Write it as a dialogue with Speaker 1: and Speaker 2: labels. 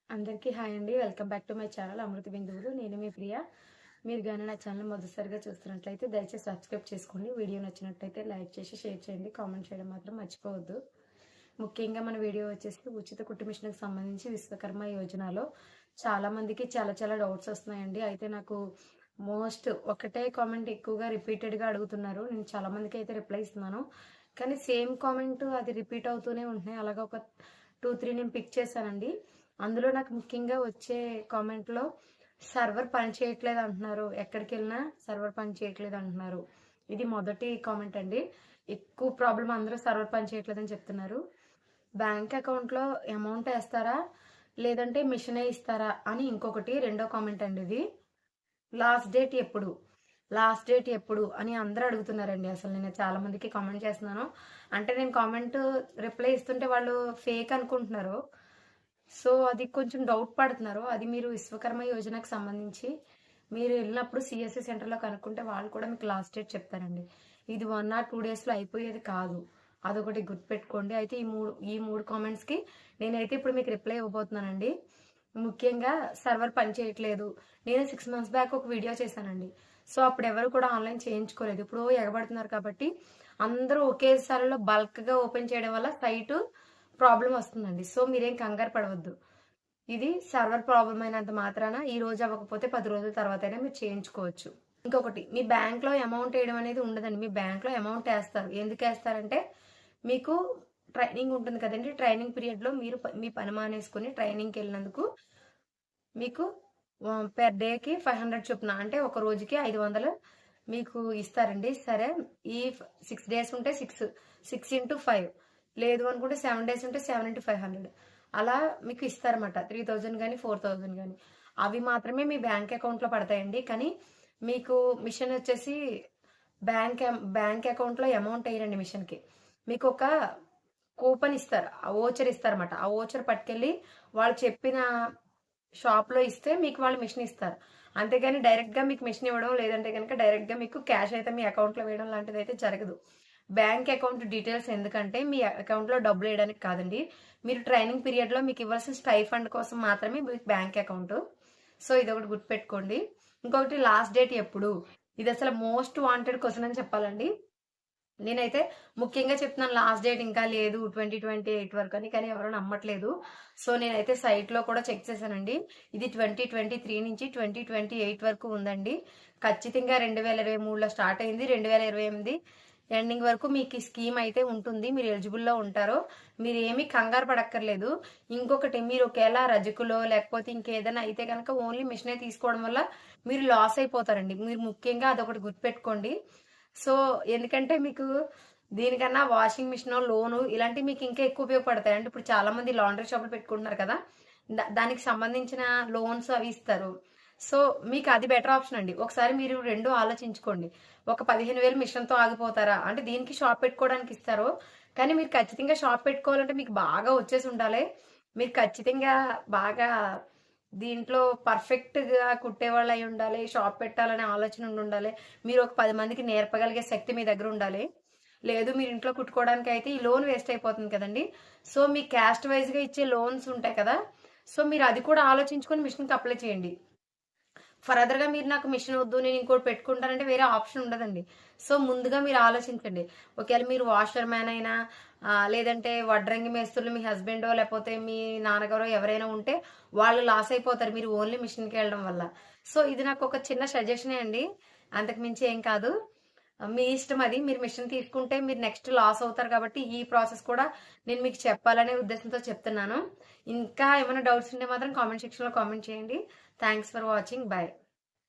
Speaker 1: అందరికీ హాయ్ అండి. Welcome back to my channel అమృత బిందువులు. నేను మీ ప్రియ. మీరు గాని నా ఛానల్ మొదటిసారిగా చూస్తున్నట్లయితే దయచేసి సబ్స్క్రైబ్ చేసుకోండి. వీడియో నచ్చినట్లయితే లైక్ చేసి షేర్ చేయండి. కామెంట్ చేయడం మాత్రం మర్చిపోవద్దు. ముఖ్యంగా మన వీడియో వచ్చేసి ఉచిత కుట్టు మిషన్కి సంబంధించి విశ్వకర్మ యోజనలో చాలా మందికి చాలా డౌట్స్ వస్తున్నాయండి. అయితే నాకు ఒకటే కామెంట్ ఎక్కువగా రిపీటెడ్గా అడుగుతున్నారు. నేను చాలా మందికి అయితే రిప్లై ఇస్తున్నాను. కానీ సేమ్ కామెంట్ అది రిపీట్ అవుతూనే ఉంటున్నాయి. అలాగా ఒక 2-3 నేను పిక్ చేశానండి. అందులో నాకు ముఖ్యంగా వచ్చే కామెంట్లో సర్వర్ పని చేయట్లేదు అంటున్నారు. ఎక్కడికి వెళ్ళినా సర్వర్ పని చేయట్లేదు అంటున్నారు. ఇది మొదటి కామెంట్ అండి. ఎక్కువ ప్రాబ్లం అందరూ సర్వర్ పని చేయట్లేదు అని చెప్తున్నారు. బ్యాంక్ అకౌంట్లో అమౌంట్ వేస్తారా లేదంటే మిషనే ఇస్తారా అని ఇంకొకటి రెండో కామెంట్ అండి. ఇది లాస్ట్ డేట్ ఎప్పుడు అని అందరూ అడుగుతున్నారండి. అసలు నేను చాలా మందికి కామెంట్ చేస్తున్నాను. అంటే నేను కామెంట్ రిప్లై ఇస్తుంటే వాళ్ళు ఫేక్ అనుకుంటున్నారు. సో అది కొంచెం డౌట్ పడుతున్నారు. అది మీరు విశ్వకర్మ యోజనకు సంబంధించి మీరు వెళ్ళినప్పుడు సిఎస్సి సెంటర్లో కనుక్కుంటే వాళ్ళు కూడా మీకు లాస్ట్ డేట్ చెప్తారండి. ఇది 1 or 2 డేస్లో అయిపోయేది కాదు. అదొకటి గుర్తుపెట్టుకోండి. అయితే ఈ మూడు కామెంట్స్కి నేనైతే ఇప్పుడు మీకు రిప్లై ఇవ్వబోతున్నానండి. ముఖ్యంగా సర్వర్ పని చేయట్లేదు. నేను 6 months బ్యాక్ ఒక వీడియో చేశానండి. సో అప్పుడు ఎవరు కూడా ఆన్లైన్ చేయించుకోలేదు. ఇప్పుడు ఎగబడుతున్నారు కాబట్టి అందరూ ఒకేసారిలో బల్క్గా ఓపెన్ చేయడం వల్ల సైటు ప్రాబ్లం వస్తుందండి. సో మీరేం కంగారు పడవద్దు. ఇది సర్వర్ ప్రాబ్లం అయినంత మాత్రాన ఈ రోజు అవ్వకపోతే 10 రోజుల తర్వాత అయినా మీరు చేయించుకోవచ్చు. ఇంకొకటి, మీ బ్యాంక్లో అమౌంట్ వేయడం అనేది ఉండదండి. మీ బ్యాంక్లో అమౌంట్ వేస్తారు. ఎందుకు వేస్తారంటే మీకు ట్రైనింగ్ ఉంటుంది కదండి. ట్రైనింగ్ పీరియడ్లో మీరు మీ పని మానేసుకుని ట్రైనింగ్కి వెళ్ళినందుకు మీకు పెర్ డేకి 500 చొప్పున, అంటే ఒక రోజుకి 500 మీకు ఇస్తారండి. సరే, ఈ 6 days ఉంటే 6 into 5, లేదు అనుకుంటే 7 days ఉంటే 7 into 500 అలా మీకు ఇస్తారన్నమాట. 3000 కానీ 4000 కానీ అవి మాత్రమే మీ బ్యాంక్ అకౌంట్లో పడతాయండి. కానీ మీకు మిషన్ వచ్చేసి బ్యాంక్ అకౌంట్లో అమౌంట్ వేయరండి. మిషన్కి మీకు ఒక కూపన్ ఇస్తారు, ఆ ఓచర్ ఇస్తారన్నమాట. ఆ ఓచర్ పట్టుకెళ్ళి వాళ్ళు చెప్పిన షాప్లో ఇస్తే మీకు వాళ్ళు మిషన్ ఇస్తారు. అంతేగాని డైరెక్ట్గా మీకు మిషన్ ఇవ్వడం, లేదంటే కనుక డైరెక్ట్గా మీకు క్యాష్ అయితే మీ అకౌంట్లో వేయడం లాంటిది అయితే జరగదు. బ్యాంక్ అకౌంట్ డీటెయిల్స్ ఎందుకంటే మీ అకౌంట్లో డబ్బులు వేయడానికి కాదండి. మీరు ట్రైనింగ్ పీరియడ్లో మీకు ఇవ్వాల్సిన స్టైఫండ్ కోసం మాత్రమే మీకు బ్యాంక్ అకౌంట్. సో ఇది ఒకటి గుర్తుపెట్టుకోండి. ఇంకొకటి, లాస్ట్ డేట్ ఎప్పుడు? ఇది అసలు మోస్ట్ వాంటెడ్ క్వశ్చన్ అని చెప్పాలండి. నేనైతే ముఖ్యంగా చెప్తున్నాను, లాస్ట్ డేట్ ఇంకా లేదు 2028 వరకు అని. కానీ ఎవరు నమ్మట్లేదు. సో నేనైతే సైట్లో కూడా చెక్ చేశానండి. ఇది 2023 నుంచి 2028 వరకు ఉందండి. ఖచ్చితంగా 2023లో స్టార్ట్ అయింది. 2028 ఎండింగ్ వరకు మీకు ఈ స్కీమ్ అయితే ఉంటుంది. మీరు ఎలిజిబుల్లో ఉంటారో మీరు ఏమీ కంగారు పడక్కర్లేదు. ఇంకొకటి, మీరు ఒకవేళ రజకులో లేకపోతే ఇంకేదైనా అయితే కనుక ఓన్లీ మిషనే తీసుకోవడం వల్ల మీరు లాస్ అయిపోతారండి. మీరు ముఖ్యంగా అదొకటి గుర్తుపెట్టుకోండి. సో ఎందుకంటే మీకు దీనికన్నా వాషింగ్ మిషన్, లోను ఇలాంటివి మీకు ఇంకా ఎక్కువ ఉపయోగపడతాయి. అంటే ఇప్పుడు చాలా మంది లాండ్రీ షాపులు పెట్టుకుంటున్నారు కదా, దానికి సంబంధించిన లోన్స్ అవి ఇస్తారు. సో మీకు అది బెటర్ ఆప్షన్ అండి. ఒకసారి మీరు రెండు ఆలోచించుకోండి. ఒక 15,000 మిషన్తో ఆగిపోతారా అంటే దీనికి షాప్ పెట్టుకోవడానికి ఇస్తారు. కానీ మీరు ఖచ్చితంగా షాప్ పెట్టుకోవాలంటే మీకు బాగా వచ్చేసి ఉండాలి. మీరు ఖచ్చితంగా బాగా దీంట్లో పర్ఫెక్ట్గా కుట్టేవాళ్ళు అయి ఉండాలి. షాప్ పెట్టాలనే ఆలోచన ఉండాలి. మీరు ఒక 10 మందికి నేర్పగలిగే శక్తి మీ దగ్గర ఉండాలి. లేదు మీరు ఇంట్లో కుట్టుకోవడానికి అయితే ఈ లోన్ వేస్ట్ అయిపోతుంది కదండి. సో మీ క్యాస్ట్ వైజ్గా ఇచ్చే లోన్స్ ఉంటాయి కదా, సో మీరు అది కూడా ఆలోచించుకొని మిషన్కి అప్లై చేయండి. ఫర్దర్గా మీరు నాకు మిషన్ వద్దు నేను ఇంకోటి పెట్టుకుంటానంటే వేరే ఆప్షన్ ఉండదండి. సో ముందుగా మీరు ఆలోచించండి. ఒకవేళ మీరు వాషర్ మ్యాన్ అయినా లేదంటే వడ్రంగి మేస్తులు మీ హస్బెండో లేకపోతే మీ నాన్నగారో ఎవరైనా ఉంటే వాళ్ళు లాస్ అయిపోతారు మీరు ఓన్లీ మిషన్కి వెళ్ళడం వల్ల. సో ఇది నాకు ఒక చిన్న సజెషనే అండి, అంతకు మించి ఏం కాదు. మీ ఇష్టం అది. మీరు మిషన్ తీసుకుంటే మీరు నెక్స్ట్ లాస్ అవుతారు కాబట్టి ఈ ప్రాసెస్ కూడా నేను మీకు చెప్పాలనే ఉద్దేశంతో చెప్తున్నాను. ఇంకా ఏమైనా డౌట్స్ ఉంటే మాత్రం కామెంట్ సెక్షన్లో కామెంట్ చేయండి. Thanks for watching. బాయ్.